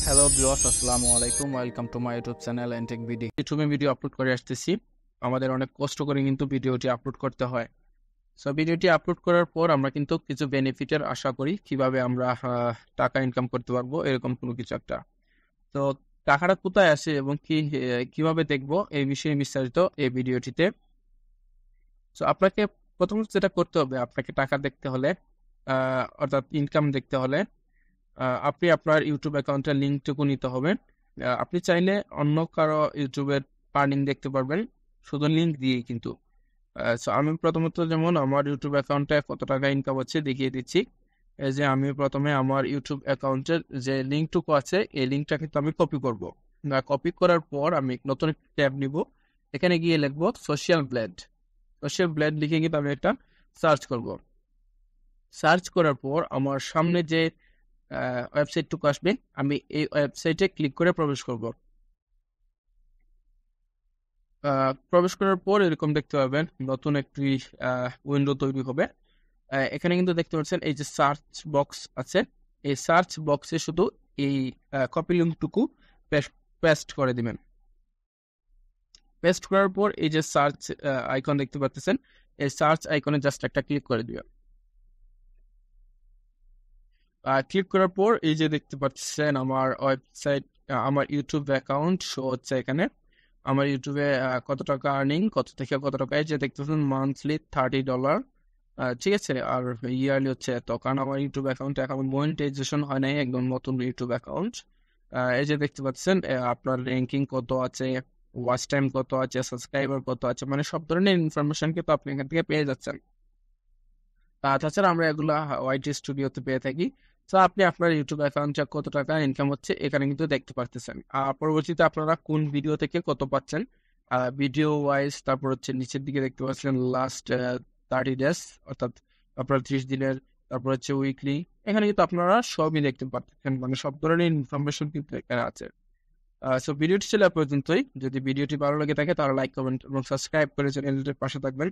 Hello viewers, আসসালামু আলাইকুম। Welcome to my YouTube channel Entech video. ইউটিউবে ভিডিও আপলোড করে আসতেছি। আমাদের অনেক কষ্ট করে কিন্তু ভিডিওটি আপলোড করতে হয়। সো ভিডিওটি আপলোড করার পর আমরা কিন্তু কিছু বেনিফিটের আশা করি, কিভাবে আমরা টাকা ইনকাম করতে পারবো, এরকম কোনো কিছু একটা। তো টাকাটা কোথায় আসে এবং কিভাবে দেখবো, এই বিষয়ে বিস্তারিত এই ভিডিওটিতে। সো আপনাকে প্রথমত যেটা করতে হবে, আপনাকে টাকা দেখতে হলে অর্থাৎ ইনকাম দেখতে হলে আপনি আপনার ইউটিউব অ্যাকাউন্টের লিঙ্কটুকু নিতে হবে। আপনি চাইলে অন্য কারো ইউটিউবের আর্নিং দেখতে পারবেন শুধু লিঙ্ক দিয়েই কিন্তু। সো আমি প্রথমত যেমন আমার ইউটিউব অ্যাকাউন্টে কত টাকা ইনকাম হচ্ছে দেখিয়ে দিচ্ছি। এই যে আমি প্রথমে আমার ইউটিউব অ্যাকাউন্টের যে লিঙ্কটুকু আছে, এই লিঙ্কটা কিন্তু আমি কপি করব। কপি করার পর আমি নতুন একটা ট্যাব নিব। এখানে গিয়ে লিখবো সোশ্যাল ব্লেড। সোশ্যাল ব্লেড লিখে কিন্তু আমি একটা সার্চ করব। সার্চ করার পর আমার সামনে যে ওয়েবসাইটটুকু আসবে, আমি এই ওয়েবসাইটে ক্লিক করে প্রবেশ করব। প্রবেশ করার পর এরকম দেখতে পাবেন নতুন একটি উইন্ডো তৈরি হবে। এখানে কিন্তু দেখতে পাচ্ছেন এই যে সার্চ বক্স আছে, এই সার্চ বক্সে শুধু এই কপি লিঙ্কটুকু পেস্ট করে দিবেন। পেস্ট করার পর এই যে সার্চ আইকন দেখতে পাচ্ছেন, এই সার্চ আইকনে জাস্ট একটা ক্লিক করে দিবেন। ক্লিক করার পর এই যে দেখতে পাচ্ছেন আমার ওয়েবসাইট, আমার ইউটিউব অ্যাকাউন্ট শো হচ্ছে এখানে। আমার ইউটিউবে কত টাকা আর্নিং, কত থেকে কত টাকা, এই যে দেখতে পাচ্ছেন মান্থলি $30, ঠিক আছে। আর ইয়ারলি হচ্ছে এত, কারণ আমার ইউটিউব অ্যাকাউন্টে এখন মনিটাইজেশন হয় নাই, একদম নতুন ইউটিউব অ্যাকাউন্ট। এই যে দেখতে পাচ্ছেন আপনার র্যাঙ্কিং কত আছে, ওয়াচ টাইম কত আছে, সাবস্ক্রাইবার কত আছে, মানে সব ধরনের ইনফরমেশন কিন্তু আপনি এখান থেকে পেয়ে যাচ্ছেন। তাছাড়া আমরা এগুলা ওয়াইটি স্টুডিওতে পেয়ে থাকি। তো আপনি আপনার ইউটিউব অ্যাকাউন্টে কত টাকা ইনকাম হচ্ছে এখানে কিন্তু দেখতে পারতেছেন। আর পরবর্তীতে আপনারা কোন ভিডিও থেকে কত পাচ্ছেন ভিডিও ওয়াইজ, তারপর হচ্ছে নিচের দিকে দেখতে পাচ্ছেন লাস্ট 30 days, অর্থাৎ আপনার 30 দিনের, তারপর হচ্ছে উইকলি। এখানে কিন্তু আপনারা সবই দেখতে পাচ্ছেন, মানে সব ধরনের ইনফরমেশন কিন্তু এখানে আছে। সো ভিডিওটি ছিল এ পর্যন্তই। যদি ভিডিওটি ভালো লেগে থাকে তাহলে লাইক, কমেন্ট এবং সাবস্ক্রাইব করে চ্যানেলটির পাশে থাকবেন।